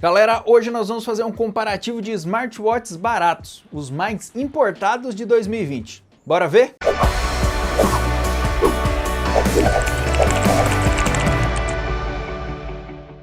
Galera, hoje nós vamos fazer um comparativo de smartwatches baratos, os mais importados de 2020. Bora ver?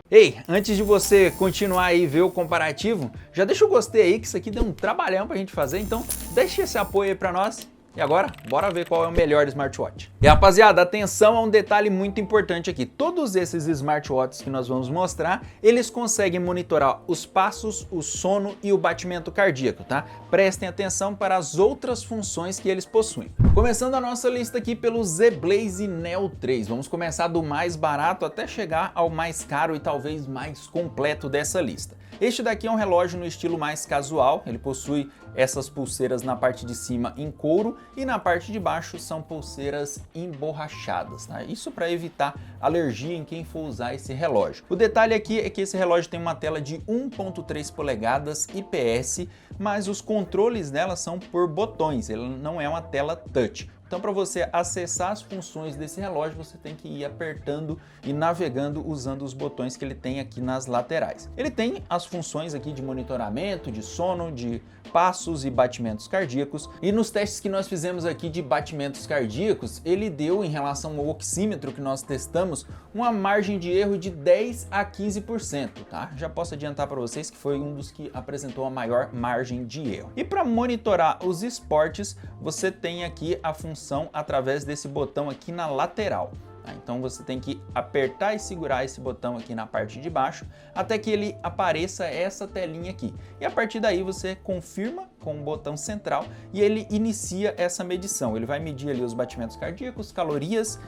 Ei, antes de você continuar aí e ver o comparativo, já deixa o gostei aí que isso aqui deu um trabalhão pra gente fazer, então deixa esse apoio aí pra nós. E agora, bora ver qual é o melhor smartwatch. E rapaziada, atenção a um detalhe muito importante aqui. Todos esses smartwatches que nós vamos mostrar, eles conseguem monitorar os passos, o sono e o batimento cardíaco, tá? Prestem atenção para as outras funções que eles possuem. Começando a nossa lista aqui pelo Z-Blaze Neo 3. Vamos começar do mais barato até chegar ao mais caro e talvez mais completo dessa lista. Este daqui é um relógio no estilo mais casual, ele possui essas pulseiras na parte de cima em couro e na parte de baixo são pulseiras emborrachadas, tá? Isso para evitar alergia em quem for usar esse relógio. O detalhe aqui é que esse relógio tem uma tela de 1.3 polegadas IPS, mas os controles dela são por botões, ele não é uma tela touch. Então, para você acessar as funções desse relógio, você tem que ir apertando e navegando usando os botões que ele tem aqui nas laterais. Ele tem as funções aqui de monitoramento, de sono, de passos e batimentos cardíacos. E nos testes que nós fizemos aqui de batimentos cardíacos, ele deu, em relação ao oxímetro que nós testamos, uma margem de erro de 10 a 15%, tá? Já posso adiantar para vocês que foi um dos que apresentou a maior margem de erro. E para monitorar os esportes, você tem aqui a função através desse botão aqui na lateral. Então você tem que apertar e segurar esse botão aqui na parte de baixo até que ele apareça essa telinha aqui. E a partir daí você confirma com o botão central e ele inicia essa medição. Ele vai medir ali os batimentos cardíacos, calorias,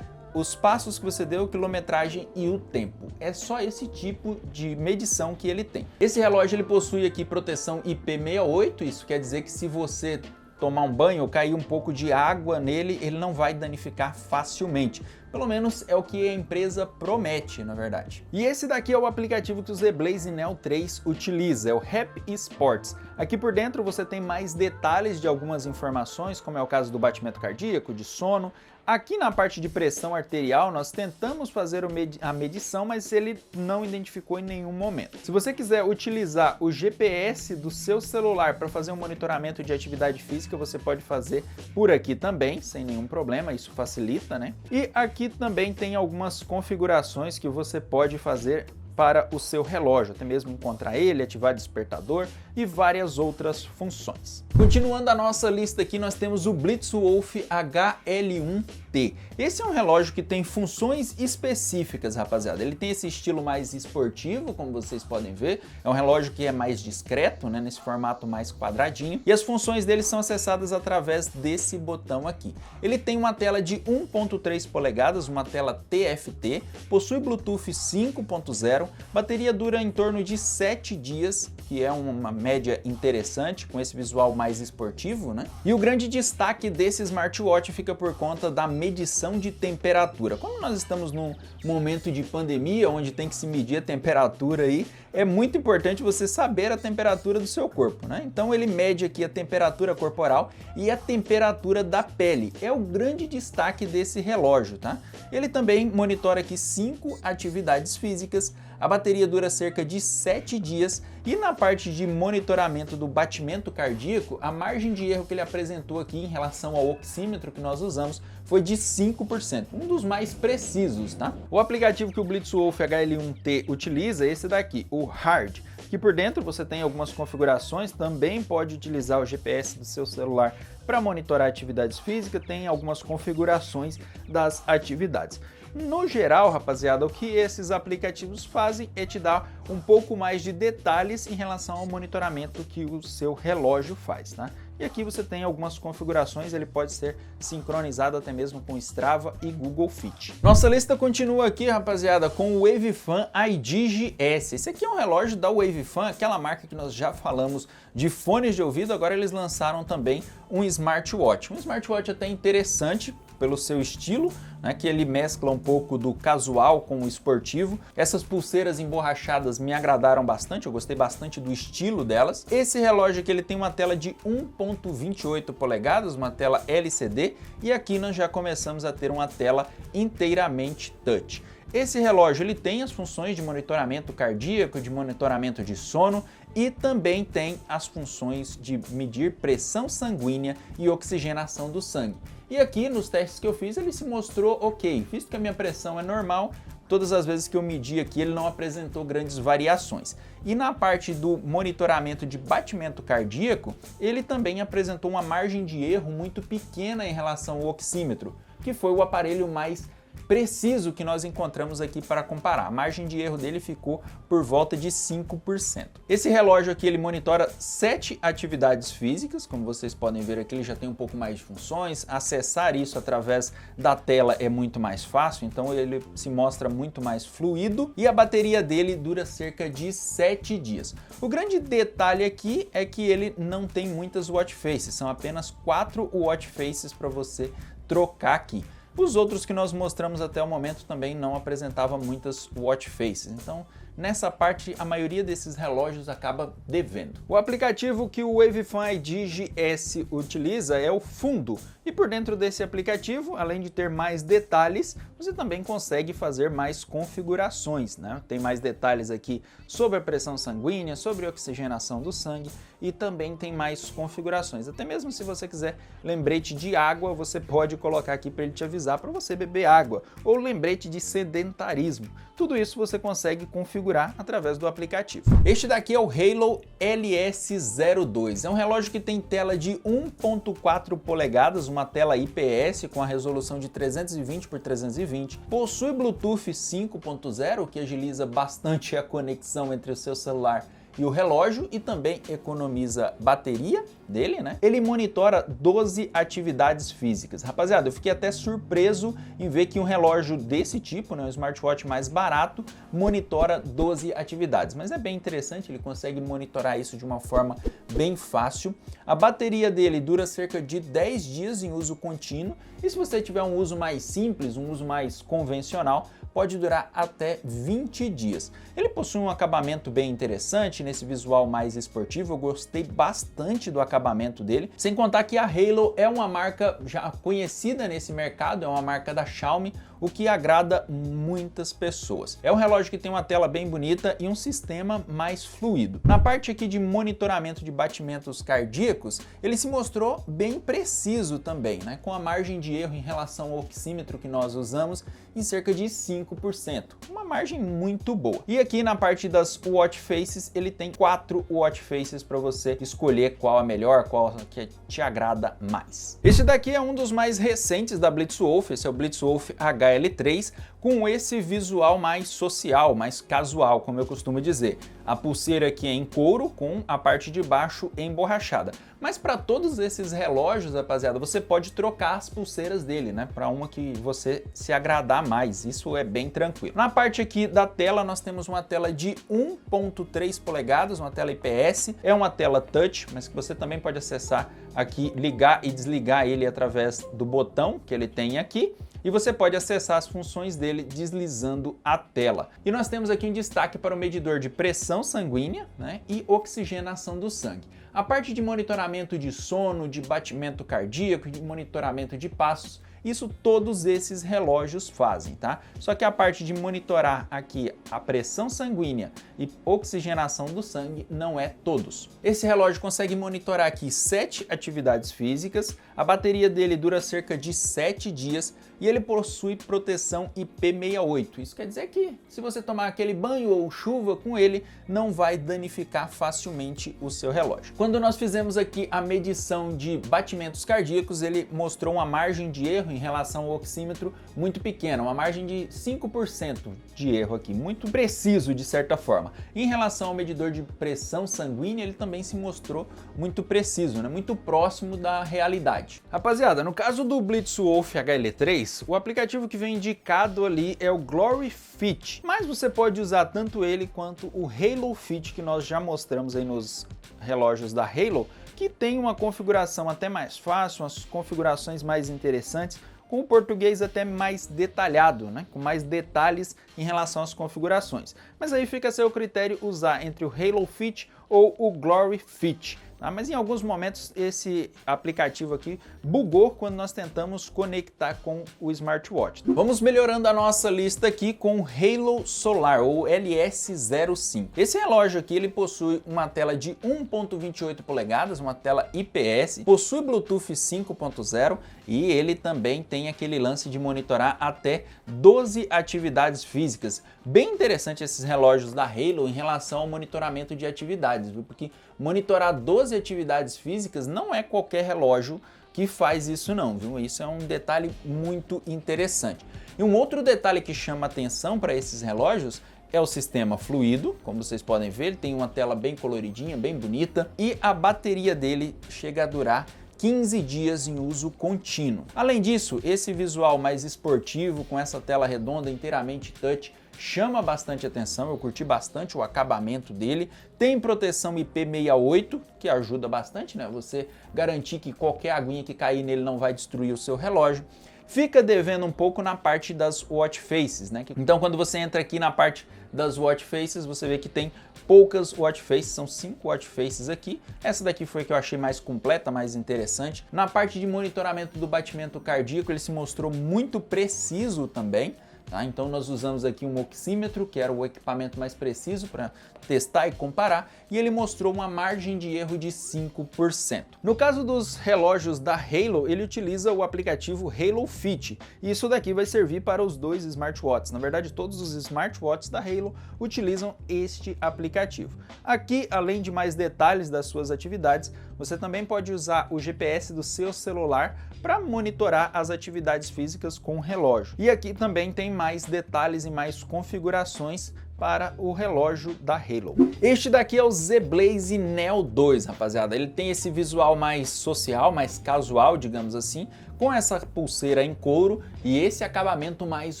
os passos que você deu, quilometragem e o tempo. É só esse tipo de medição que ele tem. Esse relógio ele possui aqui proteção IP68, isso quer dizer que se você tomar um banho ou cair um pouco de água nele, ele não vai danificar facilmente. Pelo menos é o que a empresa promete, na verdade. E esse daqui é o aplicativo que o Z-Blaze Neo 3 utiliza, é o Rap Sports. Aqui por dentro você tem mais detalhes de algumas informações, como é o caso do batimento cardíaco, de sono. Aqui na parte de pressão arterial nós tentamos fazer a medição, mas ele não identificou em nenhum momento. Se você quiser utilizar o GPS do seu celular para fazer um monitoramento de atividade física, você pode fazer por aqui também, sem nenhum problema, isso facilita, né? E aqui também tem algumas configurações que você pode fazer para o seu relógio, até mesmo encontrar ele, ativar despertador e várias outras funções. Continuando a nossa lista aqui, nós temos o Blitzwolf HL1T. Esse é um relógio que tem funções específicas, rapaziada. Ele tem esse estilo mais esportivo, como vocês podem ver. É um relógio que é mais discreto, né, nesse formato mais quadradinho. E as funções dele são acessadas através desse botão aqui. Ele tem uma tela de 1.3 polegadas, uma tela TFT, possui Bluetooth 5.0, bateria dura em torno de 7 dias, que é uma média interessante, com esse visual mais esportivo, né? E o grande destaque desse smartwatch fica por conta da medição de temperatura. Como nós estamos num momento de pandemia, onde tem que se medir a temperatura aí, é muito importante você saber a temperatura do seu corpo, né? Então ele mede aqui a temperatura corporal e a temperatura da pele. É o grande destaque desse relógio, tá? Ele também monitora aqui 5 atividades físicas, a bateria dura cerca de 7 dias e na parte de monitoramento do batimento cardíaco, a margem de erro que ele apresentou aqui em relação ao oxímetro que nós usamos foi de 5%, um dos mais precisos, tá? O aplicativo que o Blitzwolf HL1T utiliza é esse daqui, o Hard, que por dentro você tem algumas configurações, também pode utilizar o GPS do seu celular para monitorar atividades físicas, tem algumas configurações das atividades. No geral, rapaziada, o que esses aplicativos fazem é te dar um pouco mais de detalhes em relação ao monitoramento que o seu relógio faz, tá? E aqui você tem algumas configurações, ele pode ser sincronizado até mesmo com Strava e Google Fit. Nossa lista continua aqui, rapaziada, com o Wavefan IDGS. Esse aqui é um relógio da Wavefan, aquela marca que nós já falamos de fones de ouvido, agora eles lançaram também um smartwatch. Um smartwatch até interessante pelo seu estilo, né, que ele mescla um pouco do casual com o esportivo. Essas pulseiras emborrachadas me agradaram bastante, eu gostei bastante do estilo delas. Esse relógio aqui ele tem uma tela de 1.28 polegadas, uma tela LCD, e aqui nós já começamos a ter uma tela inteiramente touch. Esse relógio ele tem as funções de monitoramento cardíaco, de monitoramento de sono e também tem as funções de medir pressão sanguínea e oxigenação do sangue. E aqui nos testes que eu fiz ele se mostrou ok, visto que a minha pressão é normal, todas as vezes que eu medi aqui ele não apresentou grandes variações. E na parte do monitoramento de batimento cardíaco, ele também apresentou uma margem de erro muito pequena em relação ao oxímetro, que foi o aparelho mais preciso que nós encontramos aqui para comparar. A margem de erro dele ficou por volta de 5%. Esse relógio aqui ele monitora 7 atividades físicas, como vocês podem ver aqui ele já tem um pouco mais de funções, acessar isso através da tela é muito mais fácil, então ele se mostra muito mais fluido e a bateria dele dura cerca de 7 dias. O grande detalhe aqui é que ele não tem muitas watch faces, são apenas 4 watch faces para você trocar aqui. Os outros que nós mostramos até o momento também não apresentavam muitas watch faces, então nessa parte a maioria desses relógios acaba devendo. O aplicativo que o Wavify Digi-S utiliza é o Fundo, e por dentro desse aplicativo, além de ter mais detalhes, você também consegue fazer mais configurações, né? Tem mais detalhes aqui sobre a pressão sanguínea, sobre a oxigenação do sangue e também tem mais configurações. Até mesmo se você quiser lembrete de água, você pode colocar aqui para ele te avisar para você beber água, ou lembrete de sedentarismo. Tudo isso você consegue configurar através do aplicativo. Este daqui é o Halo LS02. É um relógio que tem tela de 1.4 polegadas, uma tela IPS com a resolução de 320 por 320. Possui Bluetooth 5.0, que agiliza bastante a conexão entre o seu celular e o relógio e também economiza bateria dele, né? Ele monitora 12 atividades físicas. Rapaziada, eu fiquei até surpreso em ver que um relógio desse tipo, né, um smartwatch mais barato, monitora 12 atividades. Mas é bem interessante, ele consegue monitorar isso de uma forma bem fácil. A bateria dele dura cerca de 10 dias em uso contínuo e se você tiver um uso mais simples, um uso mais convencional, pode durar até 20 dias. Ele possui um acabamento bem interessante, nesse visual mais esportivo, eu gostei bastante do acabamento dele, sem contar que a Halo é uma marca já conhecida nesse mercado, é uma marca da Xiaomi, o que agrada muitas pessoas. É um relógio que tem uma tela bem bonita e um sistema mais fluido. Na parte aqui de monitoramento de batimentos cardíacos, ele se mostrou bem preciso também, né? Com a margem de erro em relação ao oxímetro que nós usamos em cerca de 5%, uma margem muito boa. E aqui na parte das watch faces, ele tem 4 watch faces para você escolher qual a melhor, qual que te agrada mais. Este daqui é um dos mais recentes da Blitzwolf, esse é o Blitzwolf HL3, com esse visual mais social, mais casual, como eu costumo dizer. A pulseira aqui é em couro, com a parte de baixo emborrachada. Mas para todos esses relógios, rapaziada, você pode trocar as pulseiras dele, né? Para uma que você se agradar mais, isso é bem tranquilo. Na parte aqui da tela, nós temos uma tela de 1.3 polegadas, uma tela IPS, é uma tela touch, mas que você também pode acessar aqui, ligar e desligar ele através do botão que ele tem aqui. E você pode acessar as funções dele deslizando a tela. E nós temos aqui um destaque para o medidor de pressão sanguínea, né, e oxigenação do sangue. A parte de monitoramento de sono, de batimento cardíaco, de monitoramento de passos, isso todos esses relógios fazem, tá? Só que a parte de monitorar aqui a pressão sanguínea e oxigenação do sangue não é todos. Esse relógio consegue monitorar aqui 7 atividades físicas, a bateria dele dura cerca de 7 dias e ele possui proteção IP68. Isso quer dizer que se você tomar aquele banho ou chuva com ele, não vai danificar facilmente o seu relógio. Quando nós fizemos aqui a medição de batimentos cardíacos, ele mostrou uma margem de erro em relação ao oxímetro muito pequena, uma margem de 5% de erro aqui, muito preciso de certa forma. Em relação ao medidor de pressão sanguínea, ele também se mostrou muito preciso, né? Muito próximo da realidade. Rapaziada, no caso do Blitzwolf HL3, o aplicativo que vem indicado ali é o Glory Fit, mas você pode usar tanto ele quanto o Halo Fit que nós já mostramos aí nos relógios da Halo, que tem uma configuração até mais fácil, umas configurações mais interessantes, com o português até mais detalhado, né? Com mais detalhes em relação às configurações. Mas aí fica a seu critério usar entre o Halo Fit ou o Glory Fit. tá? Mas em alguns momentos esse aplicativo aqui bugou quando nós tentamos conectar com o smartwatch. Vamos melhorando a nossa lista aqui com o Halo Solar, ou LS05. Esse relógio aqui ele possui uma tela de 1.28 polegadas, uma tela IPS, possui Bluetooth 5.0 e ele também tem aquele lance de monitorar até 12 atividades físicas. Bem interessante esses relógios da Halo em relação ao monitoramento de atividades, viu? Porque monitorar 12 atividades físicas não é qualquer relógio que faz isso não, viu? Isso é um detalhe muito interessante. E um outro detalhe que chama atenção para esses relógios é o sistema fluido, como vocês podem ver, ele tem uma tela bem coloridinha, bem bonita, e a bateria dele chega a durar 15 dias em uso contínuo. Além disso, esse visual mais esportivo, com essa tela redonda inteiramente touch, chama bastante atenção, eu curti bastante o acabamento dele. Tem proteção IP68, que ajuda bastante, né? Você garantir que qualquer aguinha que cair nele não vai destruir o seu relógio. Fica devendo um pouco na parte das watch faces, né? Então quando você entra aqui na parte das watch faces, você vê que tem poucas watch faces, são 5 watch faces aqui. Essa daqui foi a que eu achei mais completa, mais interessante. Na parte de monitoramento do batimento cardíaco, ele se mostrou muito preciso também. Tá? Então nós usamos aqui um oxímetro, que era o equipamento mais preciso para testar e comparar, e ele mostrou uma margem de erro de 5%. No caso dos relógios da Halo, ele utiliza o aplicativo Halo Fit, e isso daqui vai servir para os dois smartwatches. Na verdade, todos os smartwatches da Halo utilizam este aplicativo. Aqui, além de mais detalhes das suas atividades, você também pode usar o GPS do seu celular para monitorar as atividades físicas com o relógio. E aqui também tem mais detalhes e mais configurações para o relógio da Halo. Este daqui é o Z-Blaze Neo 2, rapaziada. Ele tem esse visual mais social, mais casual, digamos assim, com essa pulseira em couro e esse acabamento mais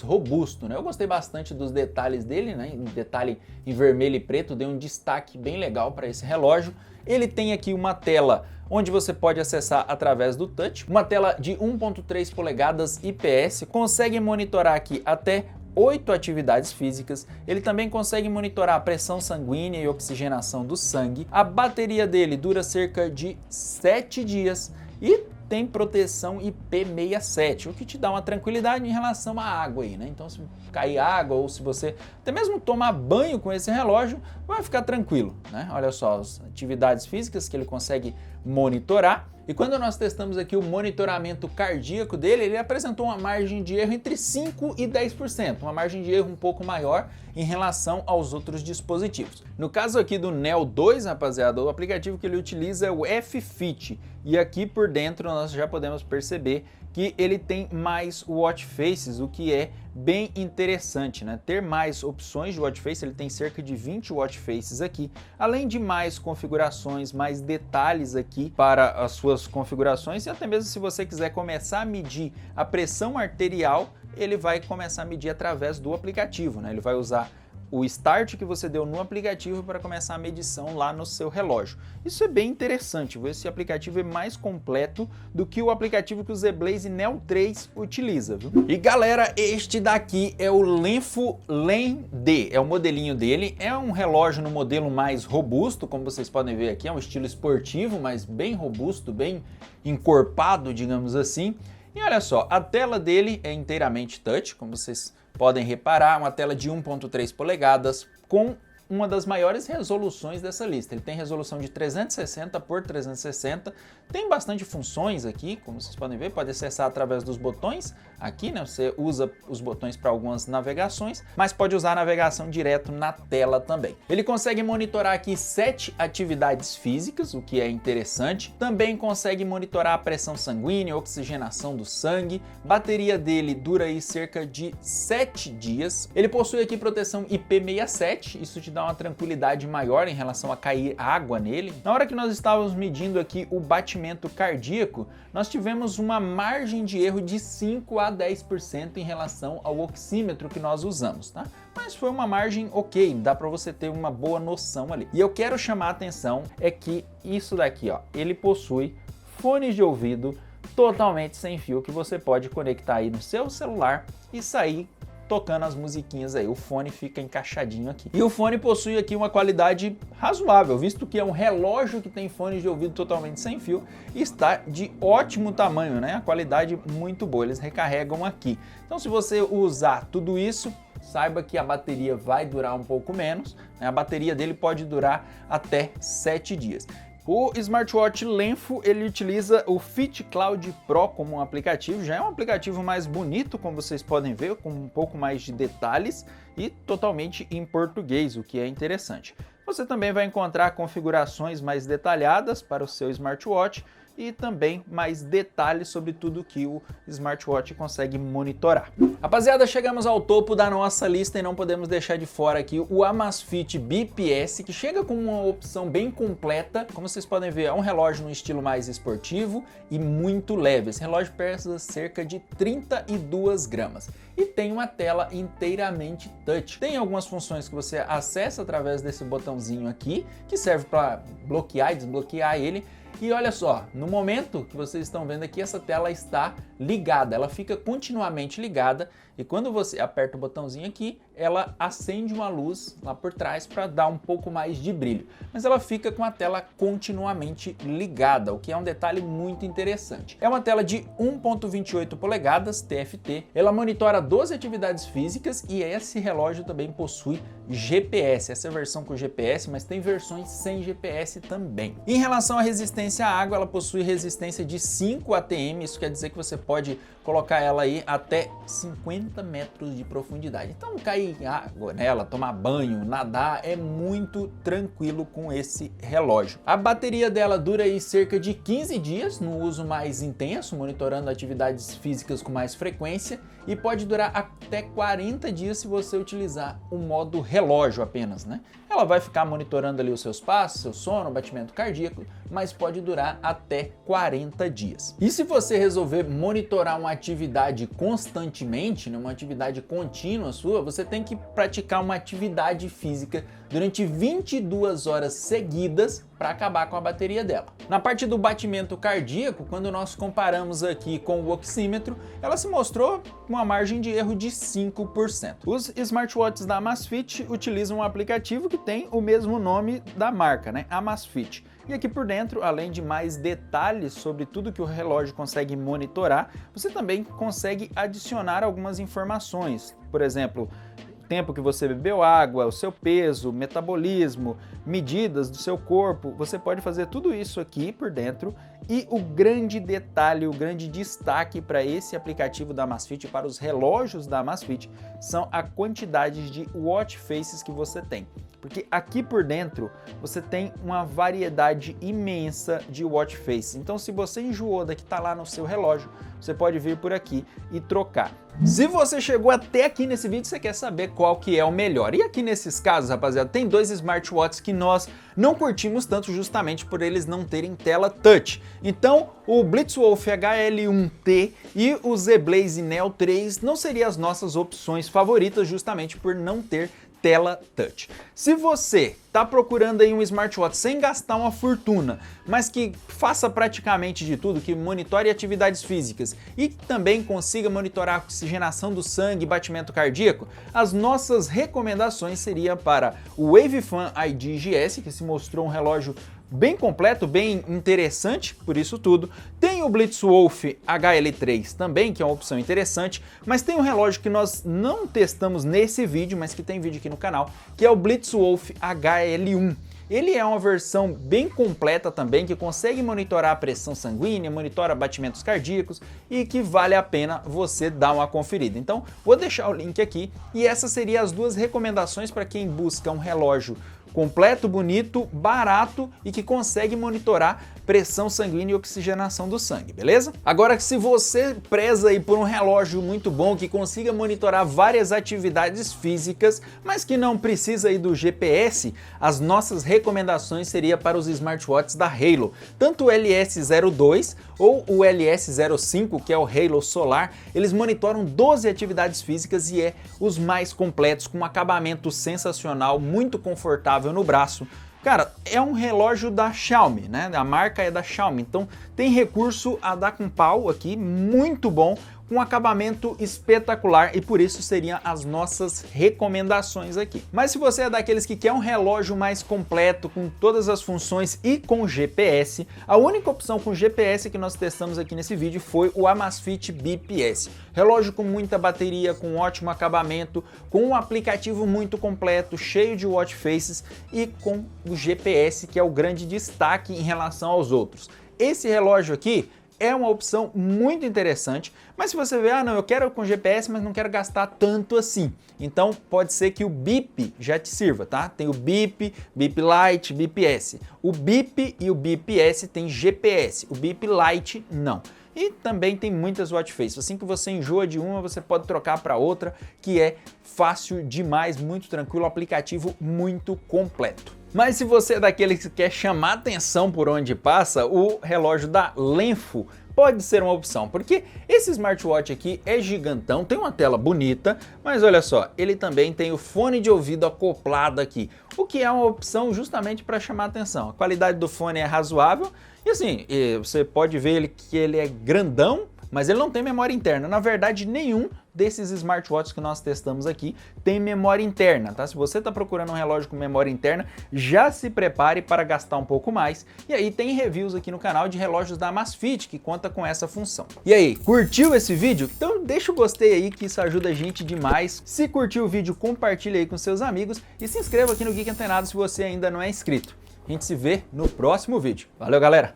robusto, né? Eu gostei bastante dos detalhes dele, né? Um detalhe em vermelho e preto, deu um destaque bem legal para esse relógio. Ele tem aqui uma tela onde você pode acessar através do touch, uma tela de 1.3 polegadas IPS, consegue monitorar aqui até 8 atividades físicas, ele também consegue monitorar a pressão sanguínea e oxigenação do sangue, a bateria dele dura cerca de 7 dias e tem proteção IP67, o que te dá uma tranquilidade em relação à água aí, né? Então se cair água ou se você até mesmo tomar banho com esse relógio, vai ficar tranquilo, né? Olha só as atividades físicas que ele consegue monitorar. E quando nós testamos aqui o monitoramento cardíaco dele, ele apresentou uma margem de erro entre 5% e 10%, uma margem de erro um pouco maior em relação aos outros dispositivos. No caso aqui do Neo 2, rapaziada, o aplicativo que ele utiliza é o F-Fit, e aqui por dentro nós já podemos perceber que ele tem mais watch faces, o que é bem interessante, né? Ter mais opções de watch face, ele tem cerca de 20 watch faces aqui, além de mais configurações, mais detalhes aqui para as suas configurações, e até mesmo se você quiser começar a medir a pressão arterial, ele vai começar a medir através do aplicativo, né? Ele vai usar o start que você deu no aplicativo para começar a medição lá no seu relógio. Isso é bem interessante, esse aplicativo é mais completo do que o aplicativo que o Z-Blaze Neo 3 utiliza, viu? E galera, este daqui é o Lenfo Len D, é o modelinho dele, é um relógio no modelo mais robusto, como vocês podem ver aqui, é um estilo esportivo, mas bem robusto, bem encorpado, digamos assim. E olha só, a tela dele é inteiramente touch, como vocês podem reparar, uma tela de 1.3 polegadas com uma das maiores resoluções dessa lista. Ele tem resolução de 360 por 360, tem bastante funções aqui, como vocês podem ver, pode acessar através dos botões aqui, né? Você usa os botões para algumas navegações, mas pode usar a navegação direto na tela também. Ele consegue monitorar aqui 7 atividades físicas, o que é interessante. Também consegue monitorar a pressão sanguínea, oxigenação do sangue. Bateria dele dura aí cerca de 7 dias. Ele possui aqui proteção IP67, isso te dá uma tranquilidade maior em relação a cair água nele. Na hora que nós estávamos medindo aqui o batimento cardíaco, nós tivemos uma margem de erro de 5 a 10% em relação ao oxímetro que nós usamos, tá? Mas foi uma margem ok, dá para você ter uma boa noção ali. E eu quero chamar a atenção é que isso daqui, ó, ele possui fones de ouvido totalmente sem fio que você pode conectar aí no seu celular e sair tocando as musiquinhas aí. O fone fica encaixadinho aqui. E o fone possui aqui uma qualidade razoável, visto que é um relógio que tem fone de ouvido totalmente sem fio e está de ótimo tamanho, né? A qualidade muito boa, eles recarregam aqui. Então se você usar tudo isso, saiba que a bateria vai durar um pouco menos, né? A bateria dele pode durar até 7 dias. O smartwatch Lenfo, ele utiliza o Fit Cloud Pro como um aplicativo, já é um aplicativo mais bonito, como vocês podem ver, com um pouco mais de detalhes e totalmente em português, o que é interessante. Você também vai encontrar configurações mais detalhadas para o seu smartwatch e também mais detalhes sobre tudo que o smartwatch consegue monitorar. Rapaziada, chegamos ao topo da nossa lista e não podemos deixar de fora aqui o Amazfit BPS, que chega com uma opção bem completa. Como vocês podem ver, é um relógio no estilo mais esportivo e muito leve. Esse relógio pesa cerca de 32 gramas e tem uma tela inteiramente touch. Tem algumas funções que você acessa através desse botãozinho aqui, que serve para bloquear e desbloquear ele. E olha só, no momento que vocês estão vendo aqui, essa tela está ligada, ela fica continuamente ligada e quando você aperta o botãozinho aqui, ela acende uma luz lá por trás para dar um pouco mais de brilho. Mas ela fica com a tela continuamente ligada, o que é um detalhe muito interessante. É uma tela de 1.28 polegadas TFT, ela monitora 12 atividades físicas e esse relógio também possui GPS, essa é a versão com GPS, mas tem versões sem GPS também. Em relação à resistência à água, ela possui resistência de 5 ATM, isso quer dizer que você pode colocar ela aí até 50 metros de profundidade. Então cair água nela, tomar banho, nadar é muito tranquilo com esse relógio. A bateria dela dura aí cerca de 15 dias no uso mais intenso, monitorando atividades físicas com mais frequência e pode durar até 40 dias se você utilizar o modo relógio apenas, né? Ela vai ficar monitorando ali os seus passos, seu sono, batimento cardíaco, mas pode durar até 40 dias. E se você resolver monitorar uma atividade constantemente, né, uma atividade contínua sua, você tem que praticar uma atividade física durante 22 horas seguidas para acabar com a bateria dela. Na parte do batimento cardíaco, quando nós comparamos aqui com o oxímetro, ela se mostrou com uma margem de erro de 5%. Os smartwatches da Amazfit utilizam um aplicativo que tem o mesmo nome da marca, né? Amazfit. E aqui por dentro, além de mais detalhes sobre tudo que o relógio consegue monitorar, você também consegue adicionar algumas informações. Por exemplo, tempo que você bebeu água, o seu peso, metabolismo, medidas do seu corpo, você pode fazer tudo isso aqui por dentro. E o grande detalhe, o grande destaque para esse aplicativo da Amazfit, para os relógios da Amazfit, são a quantidade de watch faces que você tem. Porque aqui por dentro você tem uma variedade imensa de watch faces. Então se você enjoou da que está lá no seu relógio, você pode vir por aqui e trocar. Se você chegou até aqui nesse vídeo, você quer saber qual que é o melhor. E aqui nesses casos, rapaziada, tem dois smartwatches que nós não curtimos tanto justamente por eles não terem tela touch. Então, o Blitzwolf HL1T e o ZBlaze Neo 3 não seriam as nossas opções favoritas justamente por não ter tela touch. Se você está procurando aí um smartwatch sem gastar uma fortuna, mas que faça praticamente de tudo, que monitore atividades físicas e também consiga monitorar a oxigenação do sangue e batimento cardíaco, as nossas recomendações seriam para o Wavefan ID GS, que se mostrou um relógio bem completo, bem interessante por isso tudo. Tem o Blitzwolf HL3 também, que é uma opção interessante, mas tem um relógio que nós não testamos nesse vídeo, mas que tem vídeo aqui no canal, que é o Blitzwolf HL1. Ele é uma versão bem completa também, que consegue monitorar a pressão sanguínea, monitora batimentos cardíacos e que vale a pena você dar uma conferida. Então, vou deixar o link aqui e essas seriam as duas recomendações para quem busca um relógio completo, bonito, barato e que consegue monitorar pressão sanguínea e oxigenação do sangue, beleza? Agora, se você preza aí por um relógio muito bom que consiga monitorar várias atividades físicas, mas que não precisa aí do GPS, as nossas recomendações seriam para os smartwatches da Halo, tanto o LS02 ou o LS05, que é o Halo Solar. Eles monitoram 12 atividades físicas e é os mais completos, com um acabamento sensacional, muito confortável no braço. Cara, é um relógio da Xiaomi, né? A marca é da Xiaomi, então tem recurso a dar com pau aqui, muito bom, com um acabamento espetacular e por isso seriam as nossas recomendações aqui. Mas se você é daqueles que quer um relógio mais completo, com todas as funções e com GPS, a única opção com GPS que nós testamos aqui nesse vídeo foi o Amazfit Bip S. Relógio com muita bateria, com ótimo acabamento, com um aplicativo muito completo, cheio de watch faces e com o GPS, que é o grande destaque em relação aos outros. Esse relógio aqui é uma opção muito interessante, mas se você vê, não, eu quero com GPS, mas não quero gastar tanto assim. Então pode ser que o Bip já te sirva, tá? Tem o Bip, Bip Lite, Bip S. O Bip e o Bip S tem GPS, o Bip Lite não. E também tem muitas watch faces. Assim que você enjoa de uma, você pode trocar para outra, que é fácil demais, muito tranquilo, aplicativo muito completo. Mas se você é daquele que quer chamar atenção por onde passa, o relógio da Lenfo pode ser uma opção, porque esse smartwatch aqui é gigantão, tem uma tela bonita, mas olha só, ele também tem o fone de ouvido acoplado aqui, o que é uma opção justamente para chamar atenção. A qualidade do fone é razoável e assim, você pode ver que ele é grandão, mas ele não tem memória interna. Na verdade, nenhum desses smartwatches que nós testamos aqui tem memória interna, tá? Se você está procurando um relógio com memória interna, já se prepare para gastar um pouco mais. E aí tem reviews aqui no canal de relógios da Amazfit que conta com essa função. E aí, curtiu esse vídeo? Então deixa o gostei aí que isso ajuda a gente demais. Se curtiu o vídeo, compartilha aí com seus amigos e se inscreva aqui no Geek Antenado se você ainda não é inscrito. A gente se vê no próximo vídeo. Valeu, galera!